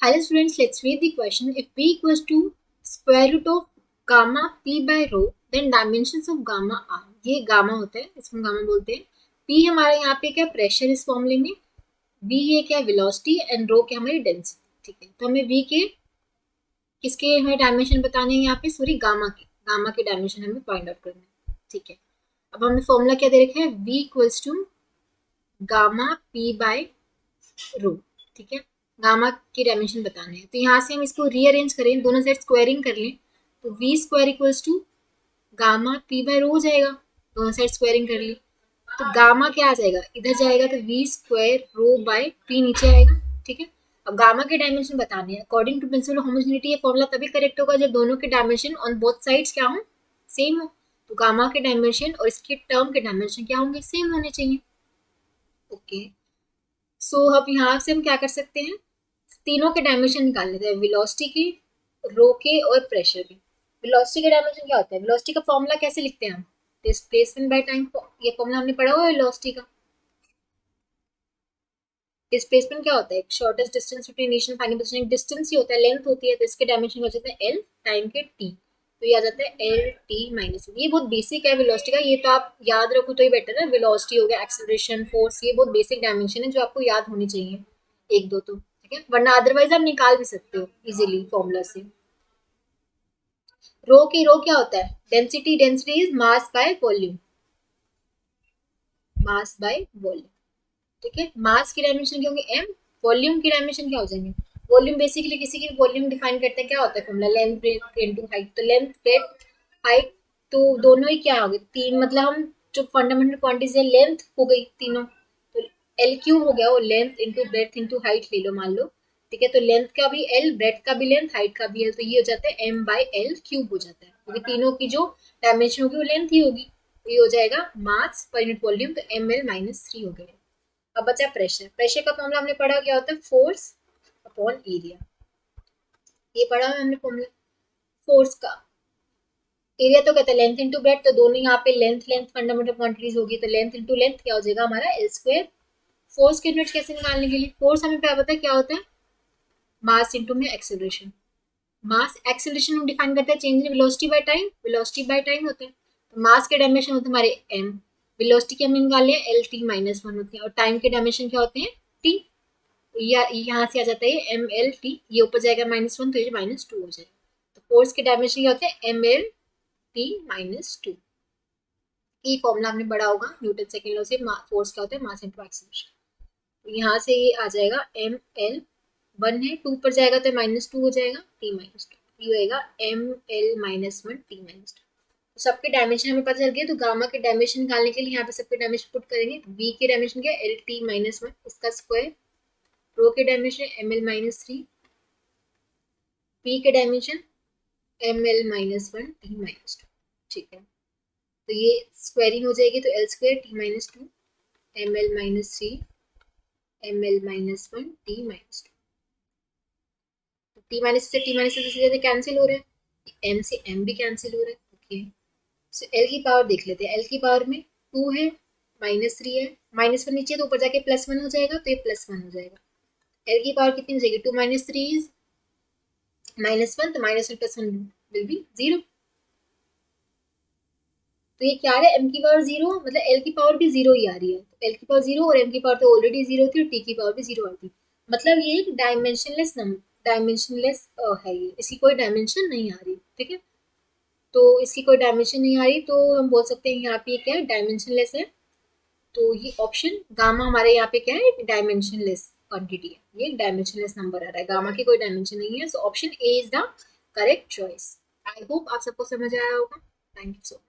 Hello students, let's read the question. If p equals to square root of gamma p by rho, then dimensions of gamma are. ये gamma होता है, इसको हम gamma बोलते हैं. p हमारे यहाँ पे क्या प्रेशर इस फॉर्मूले में, v ये क्या वेलोसिटी एंड रो क्या हमारी डेंसिटी. ठीक है, तो हमें v के किसके हमें डायमेंशन बताने हैं यहाँ पे, सॉरी गामा के डायमेंशन हमें फाइंड आउट करना है. ठीक है, अब हमें फॉर्मूला क्या दे रखा है, v equals to gamma p by rho. ठीक है, गामा की डायमेंशन बताने हैं. तो यहाँ से हम इसको रीअरेंज करें, दोनों साइड स्क्वायरिंग कर लें, तो V square equals to gamma P by rho हो जाएगा. दोनों साइड स्क्वायरिंग कर ली तो गामा क्या आ जाएगा, इधर जाएगा तो V square rho by P नीचे आएगा. ठीक है, अब गामा के डायमेंशन बताने हैं. According to principle of homogeneity ये फॉर्मूला तभी करेक्ट होगा जब दोनों के डायमेंशन ऑन बोथ साइड्स क्या हो, सेम हो. तो गामा के डायमेंशन और इसके टर्म के डायमेंशन क्या होंगे, सेम होने चाहिए. ओके, सो अब यहाँ से हम क्या कर सकते हैं, तीनों के डायमेंशन निकाल लेते हैं, वेलोसिटी की, रो के और प्रेशर के. वेलोसिटी का डायमेंशन क्या होता है, वेलोसिटी का फॉर्मूला कैसे लिखते हैं हम, डिस्प्लेसमेंट बाय टाइम. ये फॉर्मूला हमने पढ़ा हुआ है वेलोसिटी का. डिस्प्लेसमेंट क्या होता है, shortest distance between nation final position. Distance ही होता है, लेंथ होती है, तो इसके डायमेंशन हो जाता है एल टाइम के टी. तो ये आ जाता है एल टी माइनस. ये बहुत बेसिक है वेलोसिटी का, ये तो आप याद रखो तो ही बेटर है. वेलोसिटी हो गया, एक्सेलरेशन, फोर्स, ये बहुत बेसिक डायमेंशन है जो आपको याद होनी चाहिए एक दो तो. ठीक है, वरना अदरवाइज आप निकाल भी सकते हो इजीली फॉर्मूला से. रो की रो क्या होता है, density. Density is mass by volume, mass by volume. ठीक है, मास की डायमेंशन क्या होंगे एम, वॉल्यूम की डायमेंशन क्या हो जाएंगे. वॉल्यूम बेसिकली किसी की वॉल्यूम डिफाइन करते हैं, क्या होता है formula, length breadth into height. तो लेंथ ब्रेथ हाइट तो दोनों ही क्या हो गए, तीन. मतलब हम जो फंडामेंटल क्वांटिटीज है, लेंथ हो गई तीनों, तो एल क्यूब हो गया, वो length into breadth into height ले लो मान लो. ठीक है, तो लेंथ का भी एल, ब्रेथ का भी लेंथ, हाइट का भी एल, तो ये हो जाता है एम बाई एल क्यूब हो जाता है, क्योंकि तीनों की जो डायमेंशन होगी वो लेंथ ही होगी. ये हो जाएगा मास पर यूनिट वॉल्यूम, तो एम एल माइनस 3 हो गया. अब बचा प्रेशर. प्रेशर का फॉर्मूला हमने पढ़ा, क्या होता है, फोर्स अपॉन एरिया. ये पढ़ा है हमने फॉर्मूला फोर्स का. एरिया तो कहता है लेंथ इंटू ब्रेथ, तो दोनों यहाँ पे लेंथ लेंथ फंडामेंटल क्वांटिटीज होगी, तो लेंथ इंटू लेंथ क्या हो जाएगा हमारा एल स्क्वायर. फोर्स के यूनिट कैसे निकालने के लिए, फोर्स हमें क्या पता है क्या होता है, मास इंटू में एक्सेलरेशन. मास एक्सेलरेशन हम डिफाइन करते हैं change in velocity by time, velocity by time होते हैं. तो मास के डायमेंशन होते हैं हमारे एम, वेलोसिटी के हमने निकाल लिया एल टी माइनस 1 होते हैं, और टाइम के डायमेंशन क्या होते हैं टी. या यहाँ से आ जाता है एम एल टी, ये ऊपर जाएगा -1, तो ये -2 हो जाएगा. तो फोर्स के डायमेंशन क्या होते हैं एम एल टी -2. ये फॉर्मूला आपने पढ़ा होगा न्यूटन सेकंड लॉ से, फोर्स क्या होता है मास इनटू एक्सेलरेशन. तो यहाँ से ये आ जाएगा एम एल 1 है, 2 पर जाएगा तो -2 हो जाएगा, टी -2. ये होएगा एम एल -1 टी -2. तो सबके डायमेंशन हमें पता चल गया. तो गामा के डायमेंशन निकालने के लिए यहाँ पे सबके डायमेंशन पुट करेंगे. वी के डायमेंशन क्या है एल टी -1, इसका स्क्वायर. रो के डायमेंशन एम एल -3, पी के डायमेंशन एम एल -1 टी -2. ठीक है, तो ये स्क्वायरिंग हो जाएगी, तो L square T -2 M L -3 M L -1 T -2. T minus से टी माइनस से कैंसिल हो रहा है, एम से एम भी कैंसिल हो रहा है. ओके, सो एल की पावर देख लेते हैं. एल की पावर में 2 है, -3 है, -1 नीचे तो ऊपर जाके +1 हो जाएगा, तो ये +1 हो जाएगा. एल की पावर कितनी हो जाएगी, 2 - 3 इज -1, तो -1 + 1 विल बी 0. तो ये क्या है, एम की पावर 0, मतलब एल की पावर भी 0 ही आ रही है. तो एल की पावर 0 और एम की पावर तो ऑलरेडी 0 थी, और टी की पावर भी 0 आती. मतलब ये एक डायमेंशनलेस नंबर, डायमेंशनलेस है ये, इसकी कोई डायमेंशन नहीं आ रही. ठीक है, तो इसकी कोई डायमेंशन नहीं आ रही, तो हम बोल सकते हैं यहाँ पे क्या है, डायमेंशनलेस है. तो ये ऑप्शन गामा हमारे यहाँ पे क्या है, डायमेंशनलेस क्वांटिटी है, ये डायमेंशनलेस नंबर आ रहा है, गामा की कोई डायमेंशन नहीं है. So option A is the correct choice. I hope आप सबको समझ आया होगा. Thank you so much.